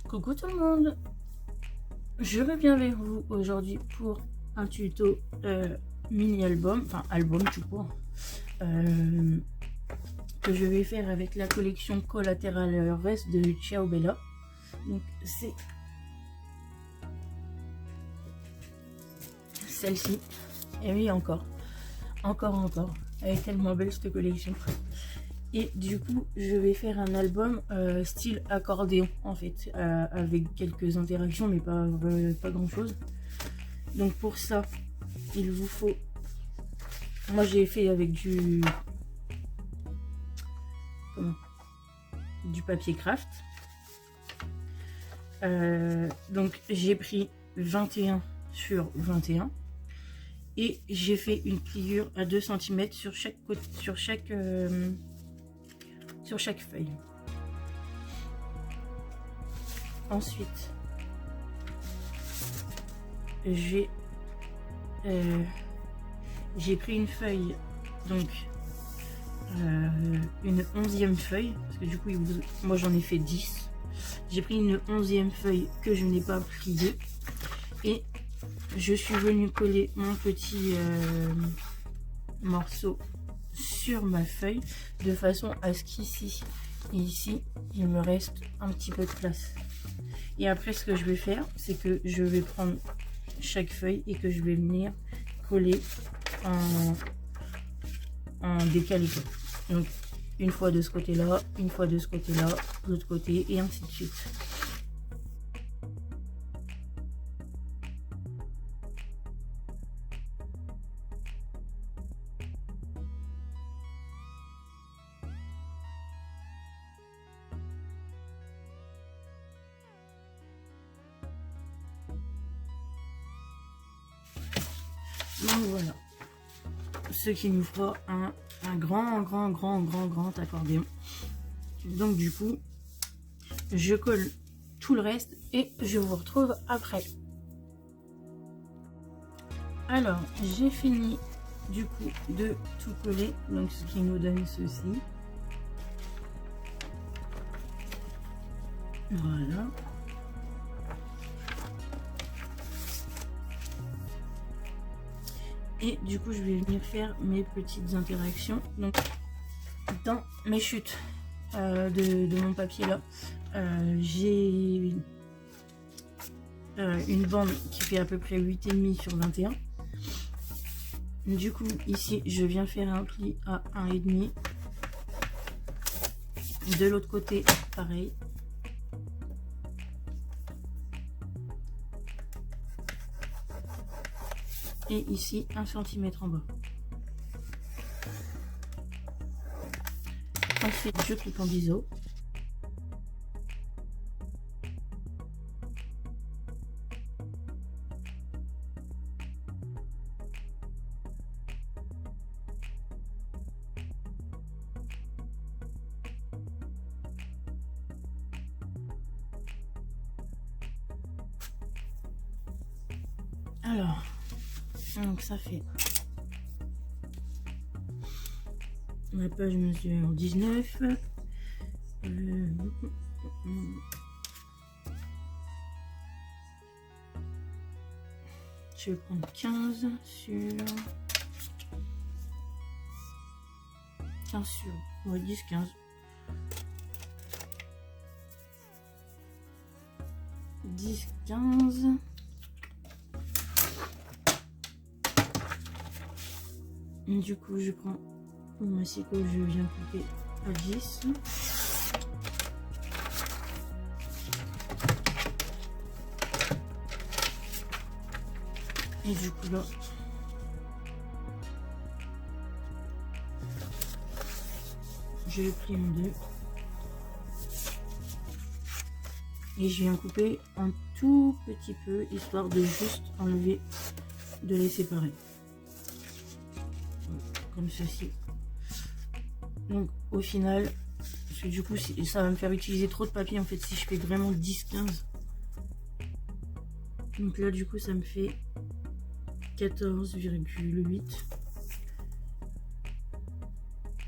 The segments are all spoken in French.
Coucou tout le monde, je reviens avec vous aujourd'hui pour un tuto mini-album, enfin album tout court, que je vais faire avec la collection Collateral Rest de Ciao Bella. Donc c'est celle-ci, et oui encore, elle est tellement belle cette collection. Et du coup, je vais faire un album style accordéon en fait, avec quelques interactions, mais pas grand chose. Donc pour ça, il vous faut... Moi j'ai fait avec du papier craft. Donc j'ai pris 21 sur 21. Et j'ai fait une pliure à 2 cm sur chaque feuille. Ensuite, j'ai pris une feuille, donc une 11e feuille, parce que du coup moi j'en ai fait 10. J'ai pris une 11e feuille que je n'ai pas pliée et je suis venue coller mon petit morceau sur ma feuille de façon à ce qu'ici et ici il me reste un petit peu de place. Et après ce que je vais faire, c'est que je vais prendre chaque feuille et que je vais venir coller en décalé. Donc une fois de ce côté là, une fois de ce côté là, de l'autre côté et ainsi de suite. Donc voilà, ce qui nous fera un grand accordéon. Donc du coup, je colle tout le reste et je vous retrouve après. Alors, j'ai fini du coup de tout coller, donc ce qui nous donne ceci. Voilà. Et du coup, je vais venir faire mes petites interactions. Donc, dans mes chutes de mon papier là, j'ai une bande qui fait à peu près 8,5 sur 21. Du coup, ici, je viens faire un pli à 1,5. De l'autre côté, pareil. Et ici 1 cm en bas. Ensuite je clique en biseau. Alors donc ça fait la page mesure 19. Je vais prendre 15 sur 10 15. 10 15. Du coup, je prends mon massicot, je viens couper à 10. Et du coup là, je le plie en deux. Et je viens couper un tout petit peu, histoire de juste enlever, de les séparer. Comme ceci. Donc au final, parce que du coup ça va me faire utiliser trop de papier en fait si je fais vraiment 10-15. Donc là du coup ça me fait 14,8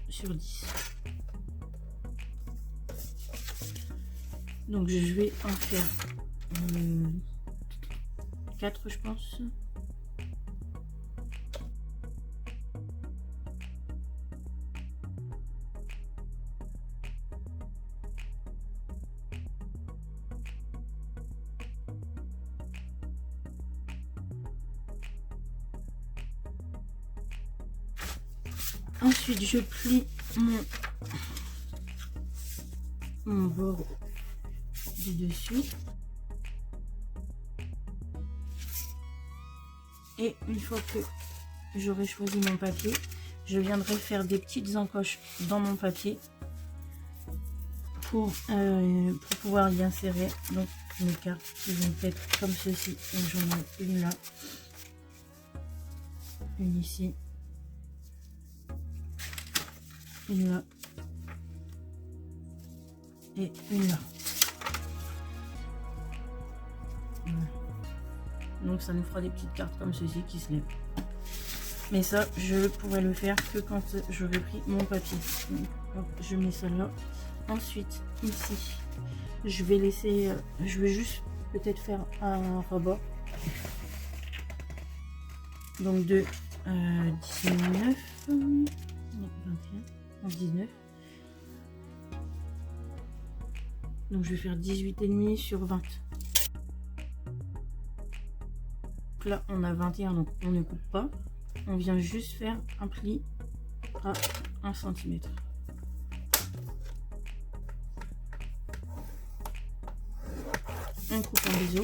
sur 10. Donc je vais en faire 4 je pense. Ensuite, je plie mon bord du dessus. Et une fois que j'aurai choisi mon papier, je viendrai faire des petites encoches dans mon papier pour pouvoir y insérer donc mes cartes qui vont être comme ceci. Donc j'en ai une là, une ici, une là et une là. Voilà. Donc ça nous fera des petites cartes comme ceci qui se lèvent. Mais ça, je pourrais le faire que quand j'aurai pris mon papier. Donc, hop, je mets ça là. Ensuite, ici, je vais laisser, je vais juste peut-être faire un rebord. Donc de 19, non, 21, 19. Donc je vais faire 18,5 sur 20. Donc là, on a 21, donc on ne coupe pas. On vient juste faire un pli à 1 cm. On coupe en biseau.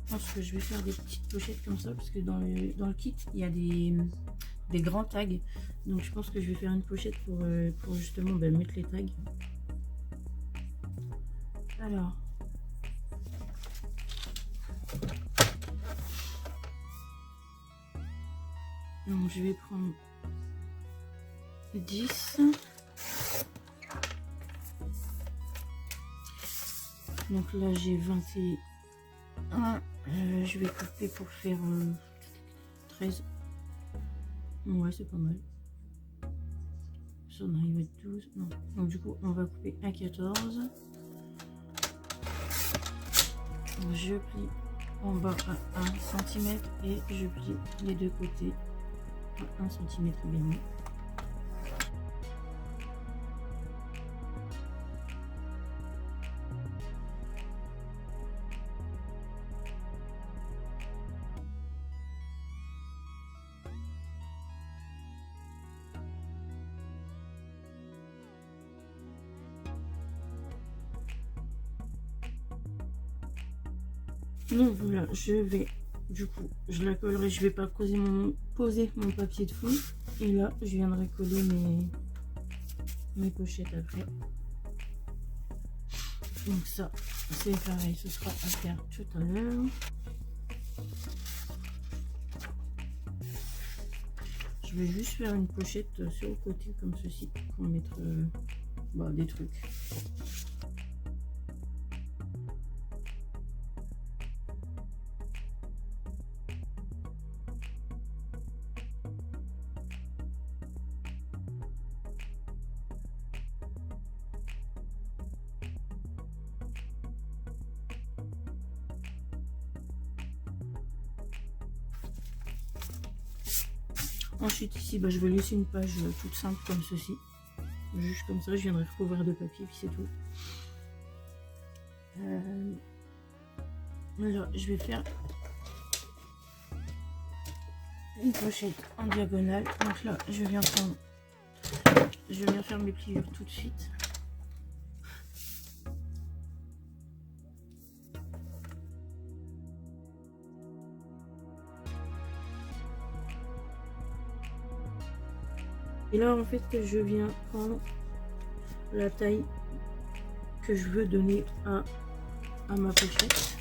Je pense que je vais faire des petites pochettes comme ça parce que dans le kit il y a des grands tags, donc je pense que je vais faire une pochette pour justement mettre les tags. Alors donc je vais prendre 10. Donc là j'ai 21. Je vais couper pour faire 13. Ouais, c'est pas mal. Ça on arrive à 12. Non. Donc du coup on va couper à 14. Donc, je plie en bas à 1 cm et je plie les deux côtés à 1 cm également. Donc voilà, je vais, du coup, je la collerai, je vais pas poser mon papier de fond. Et là, je viendrai coller mes pochettes après. Donc ça, c'est pareil, ce sera à faire tout à l'heure. Je vais juste faire une pochette sur le côté comme ceci pour mettre des trucs. Ensuite ici, je vais laisser une page toute simple comme ceci. Juste comme ça, je viendrai recouvrir de papier, puis c'est tout. Là, je vais faire une pochette en diagonale. Donc là, je viens faire mes pliures tout de suite. Et là, en fait, je viens prendre la taille que je veux donner à ma pochette.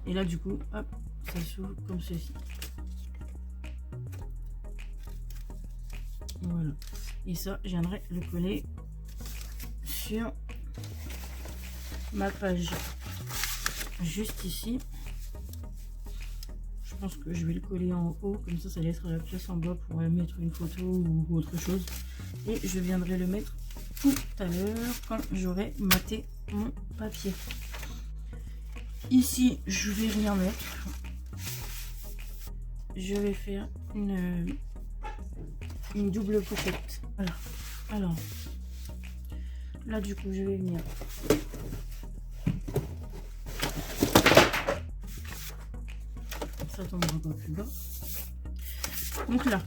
Et là du coup, hop, ça s'ouvre comme ceci. Voilà. Et ça, je viendrai le coller sur ma page. Juste ici. Je pense que je vais le coller en haut. Comme ça laissera la place en bas pour mettre une photo ou autre chose. Et je viendrai le mettre tout à l'heure quand j'aurai maté mon papier. Ici, je vais rien mettre. Je vais faire une double pochette. Voilà. Alors, là du coup, je vais venir ça tombera pas plus bas. Donc là,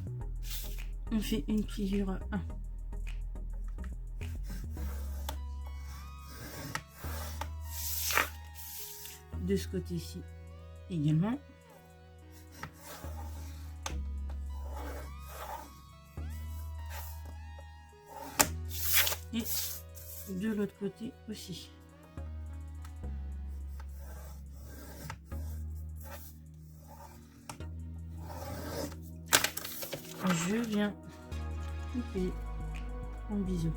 on fait une pliure à 1. De ce côté-ci également. Et de l'autre côté aussi. Je viens couper en biseau.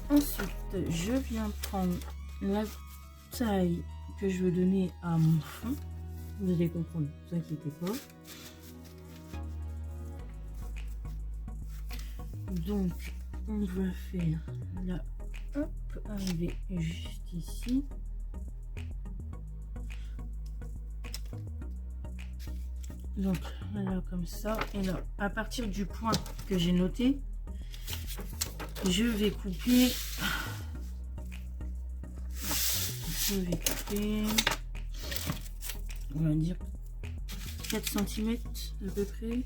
Ensuite, je viens prendre la taille que je veux donner à mon fond. Vous allez comprendre, ne vous inquiétez pas. Donc, on va faire là, hop, arriver juste ici. Donc, là, comme ça. Et là, à partir du point que j'ai noté, je vais couper. On va dire 4 cm à peu près.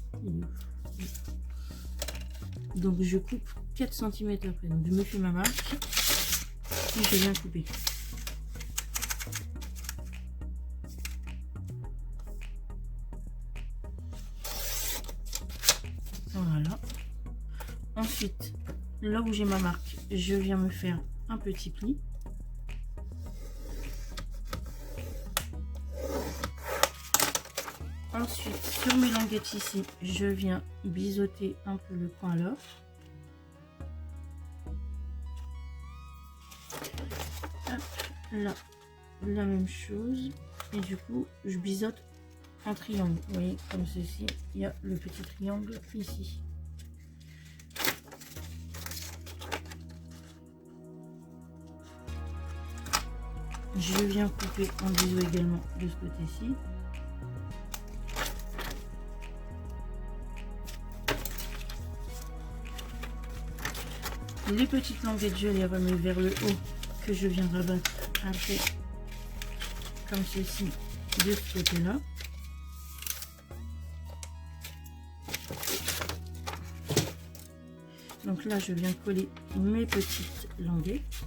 Donc je coupe 4 cm après. Donc je me fais ma marque et je viens couper. Voilà. Ensuite, là où j'ai ma marque, je viens me faire un petit pli. Ensuite, sur mes languettes ici, je viens biseauter un peu le coin là. Hop, là, la même chose. Et du coup, je biseaute en triangle. Vous voyez, comme ceci, il y a le petit triangle ici. Je viens couper en biseau également de ce côté-ci. Les petites languettes, je les remets vers le haut, que je viens rabattre après, comme ceci, de ce côté-là. Donc là, je viens coller mes petites languettes.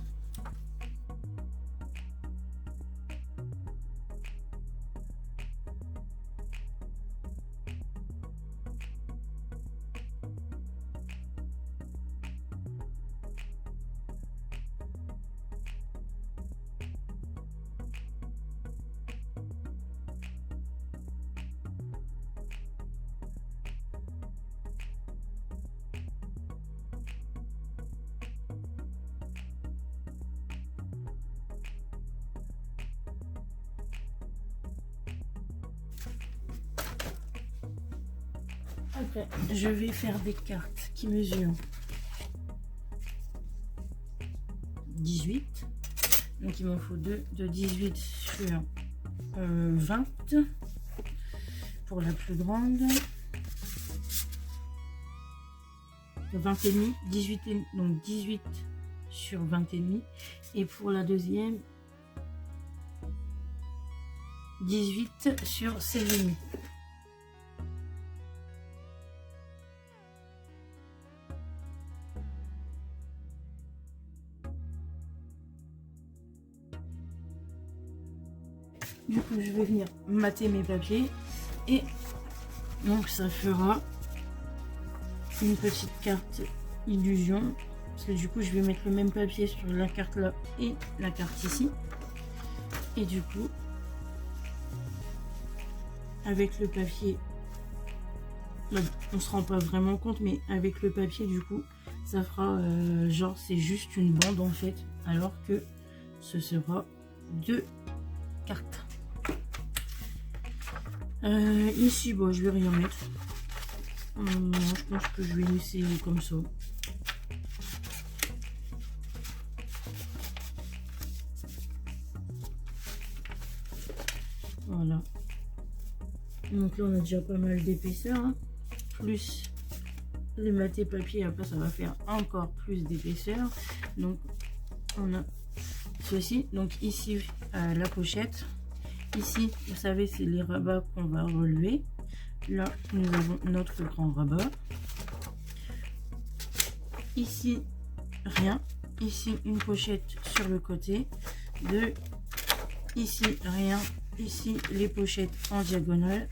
Après, je vais faire des cartes qui mesurent 18. Donc, il m'en faut deux de 18 sur 20 pour la plus grande. 20 et demi, 18 et, donc 18 sur 20 et demi. Et pour la deuxième, 18 sur 16 et demi. Du coup, je vais venir mater mes papiers. Et donc, ça fera une petite carte illusion. Parce que du coup, je vais mettre le même papier sur la carte là et la carte ici. Et du coup, avec le papier, on se rend pas vraiment compte, mais avec le papier, du coup, ça fera genre c'est juste une bande en fait, alors que ce sera 2 cartes. Ici, bon, je vais rien mettre. Je pense que je vais laisser comme ça. Voilà. Donc là, on a déjà pas mal d'épaisseur. Hein. Plus le maté papier, après, ça va faire encore plus d'épaisseur. Donc, on a ceci. Donc ici, la pochette. Ici, vous savez, c'est les rabats qu'on va relever. Là, nous avons notre grand rabat. Ici, rien. Ici, une pochette sur le côté. Ici, rien. Ici, les pochettes en diagonale.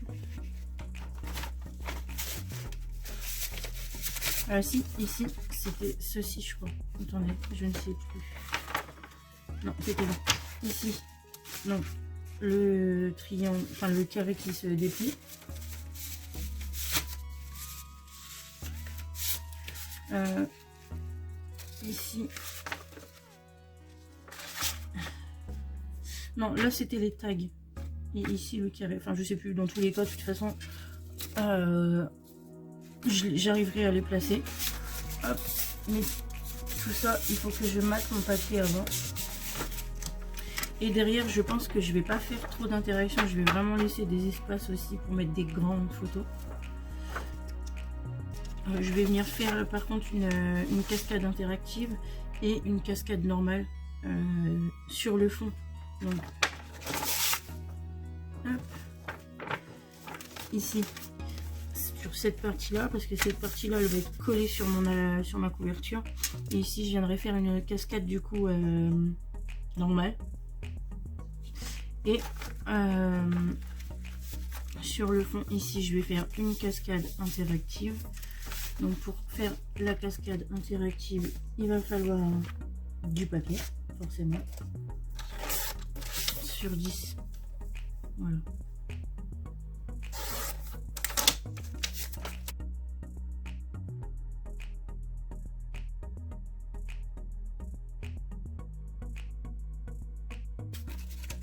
Si, ici, c'était ceci, je crois. Attendez, je ne sais plus. Non, c'était là. Ici, donc, le triangle, enfin le carré qui se déplie. Ici. Non, là, c'était les tags. Et ici, le carré. Enfin, je sais plus. Dans tous les cas, de toute façon, j'arriverai à les placer. Hop. Mais tout ça, il faut que je mate mon papier avant. Et derrière, je pense que je vais pas faire trop d'interaction. Je vais vraiment laisser des espaces aussi pour mettre des grandes photos. Je vais venir faire par contre une cascade interactive et une cascade normale sur le fond. Donc, hop. Ici, sur cette partie-là, parce que cette partie-là, elle va être collée sur ma couverture. Et ici, je viendrai faire une cascade du coup normale. Et sur le fond, ici, je vais faire une cascade interactive. Donc pour faire la cascade interactive, il va falloir du papier, forcément. Sur 10. Voilà.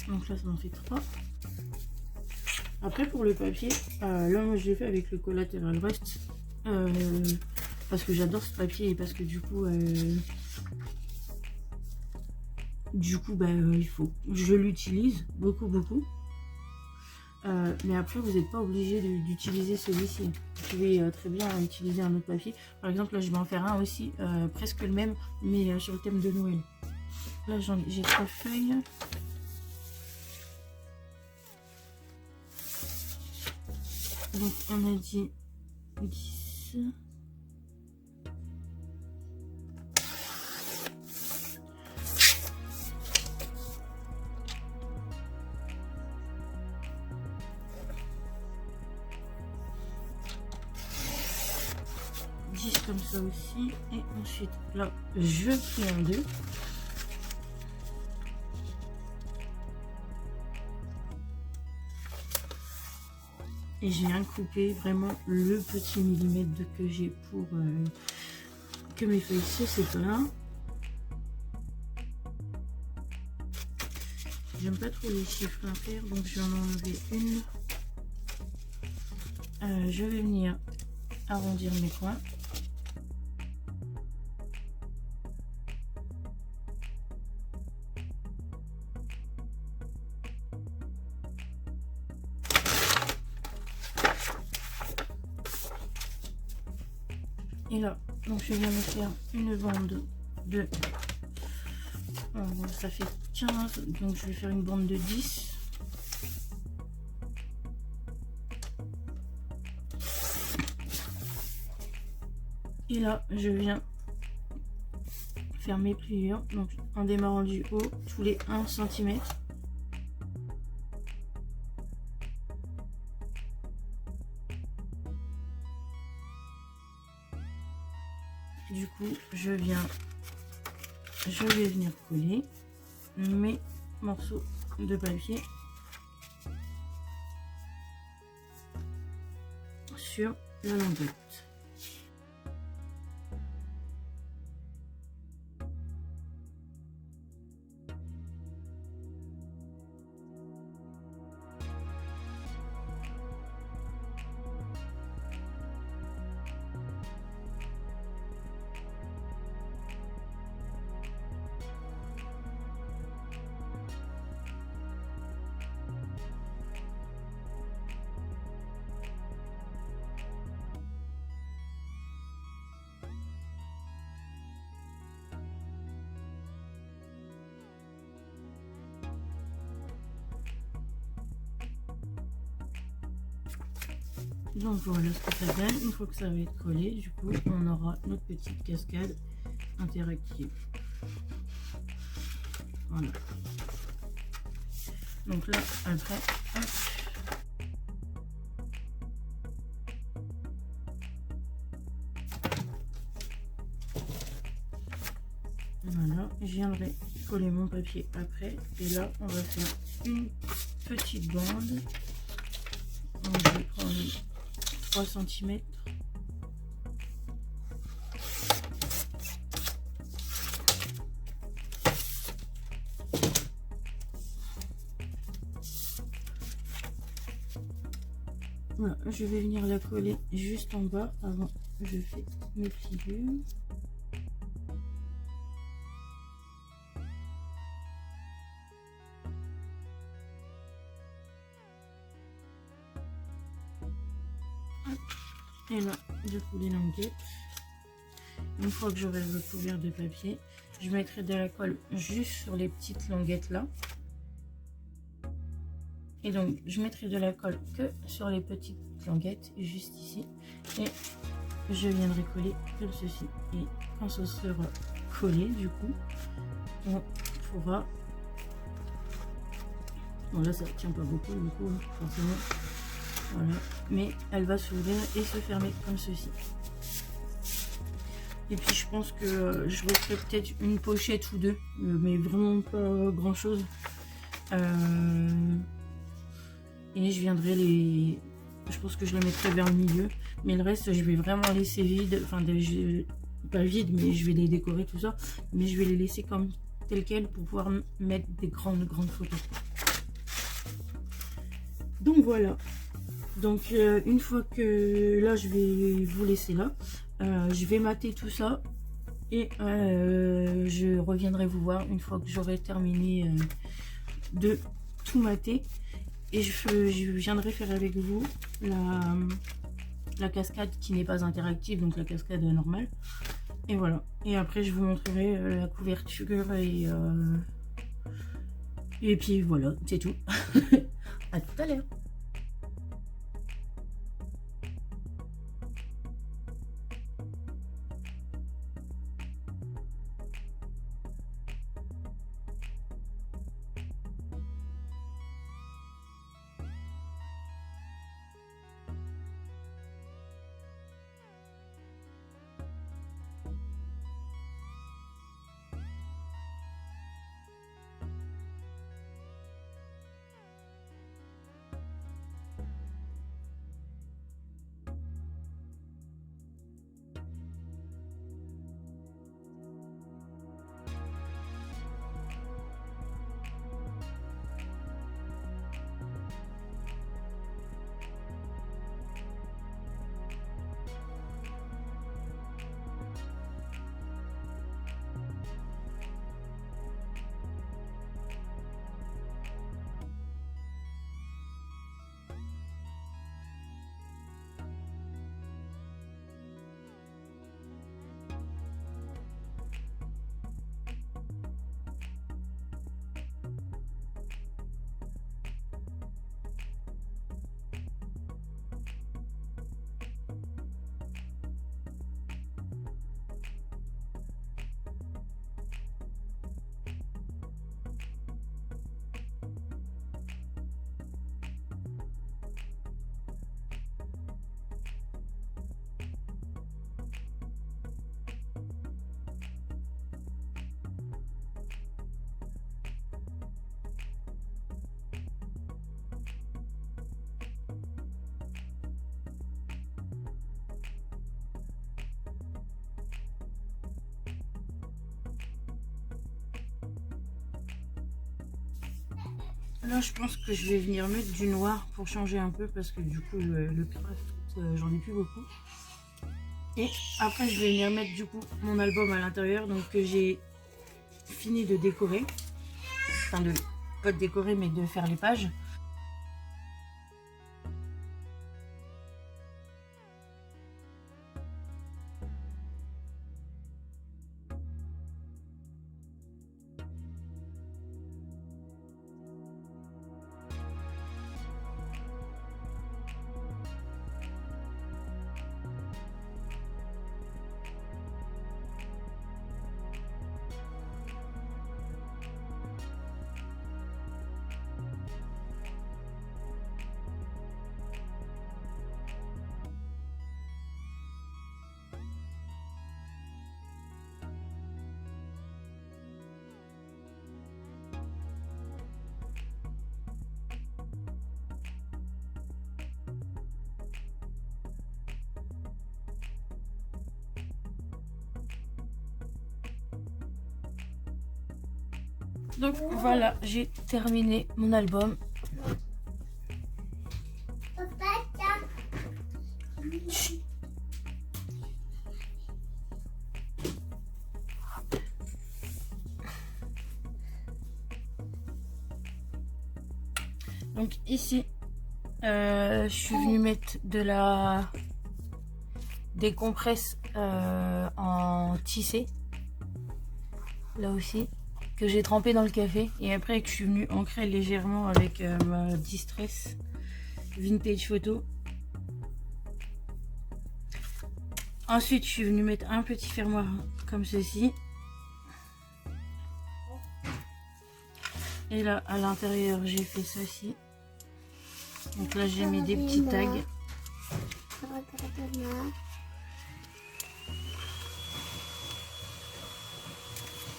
Donc là, ça en fait 3. Après, pour le papier, là, moi, je l'ai fait avec le Collateral Rust. Parce que j'adore ce papier et parce que du coup, je l'utilise beaucoup. Mais après, vous n'êtes pas obligé d'utiliser celui-ci. Vous pouvez très bien utiliser un autre papier. Par exemple, là, je vais en faire un aussi, presque le même, mais sur le thème de Noël. Là, j'ai 3 feuilles. Donc, on a dit 10. Comme ça aussi, et ensuite là je plie en deux et je viens couper vraiment le petit millimètre que j'ai pour que mes feuilles se séparent. J'aime pas trop les chiffres impairs, donc je vais en enlever une. Je vais venir arrondir mes coins. Et là, donc je viens me faire une bande de... ça fait 15, donc je vais faire une bande de 10. Et là, je viens faire mes pliures, donc en démarrant du haut, tous les 1 cm. coup, je vais venir coller mes morceaux de papier sur la languette. Donc voilà ce que ça donne. Une fois que ça va être collé, du coup, on aura notre petite cascade interactive. Voilà. Donc là, après, hop. Voilà, je viendrai coller mon papier après. Et là, on va faire une petite bande. Donc, je vais prendre 3 cm. Voilà, je vais venir la coller juste en bas. Avant, je fais mes figures. Et là, je coule les languettes. Une fois que j'aurai recouvert de papier, je mettrai de la colle juste sur les petites languettes là. Et donc, je mettrai de la colle que sur les petites languettes, juste ici. Et je viendrai coller comme ceci. Et quand ce sera collé, du coup, on pourra... Bon, là, ça tient pas beaucoup, du coup, forcément. Voilà. Mais elle va s'ouvrir et se fermer comme ceci. Et puis, je pense que je referai peut-être une pochette ou deux, mais vraiment pas grand-chose. Et je viendrai les... Je pense que je les mettrai vers le milieu. Mais le reste, je vais vraiment laisser vide. Enfin, pas vide, mais je vais les décorer, tout ça. Mais je vais les laisser comme telles quelles pour pouvoir mettre des grandes photos. Donc voilà. Donc une fois que là, je vais vous laisser là. Je vais mater tout ça. Et je reviendrai vous voir une fois que j'aurai terminé de tout mater. Et je viendrai faire avec vous la cascade qui n'est pas interactive, donc la cascade normale. Et voilà. Et après, je vous montrerai la couverture et puis voilà, c'est tout. À tout à l'heure. Là, je pense que je vais venir mettre du noir pour changer un peu parce que du coup, le craft, j'en ai plus beaucoup. Et après, je vais venir mettre du coup mon album à l'intérieur, donc que j'ai fini de décorer. Enfin, pas de décorer, mais de faire les pages. Donc voilà, j'ai terminé mon album. Donc ici, je suis venue mettre des compresses en tissé. Là aussi. Que j'ai trempé dans le café et après que je suis venue ancrer légèrement avec ma Distress Vintage Photo. Ensuite je suis venue mettre un petit fermoir comme ceci et là à l'intérieur j'ai fait ceci. Donc là j'ai mis des petits tags.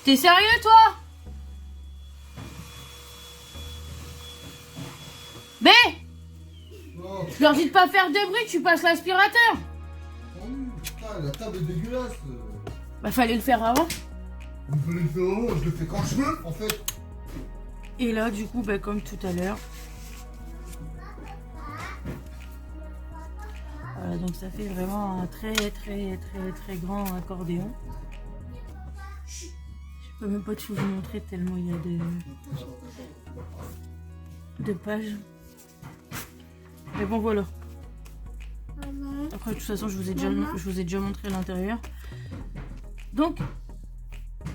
T'es sérieux toi? Mais je leur dis de pas faire de bruit, tu passes l'aspirateur. Putain, la table est dégueulasse. Bah fallait le faire avant. Il fallait le faire avant, je le fais quand je veux en fait. Et là du coup bah, comme tout à l'heure. Voilà, donc ça fait vraiment un très grand accordéon. Je peux même pas tout vous montrer tellement il y a de pages. Mais bon voilà. Après de toute façon je vous ai déjà montré l'intérieur. Donc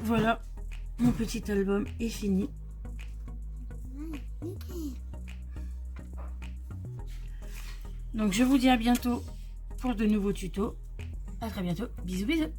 voilà, mon petit album est fini. Donc je vous dis à bientôt pour de nouveaux tutos. À très bientôt. Bisous bisous.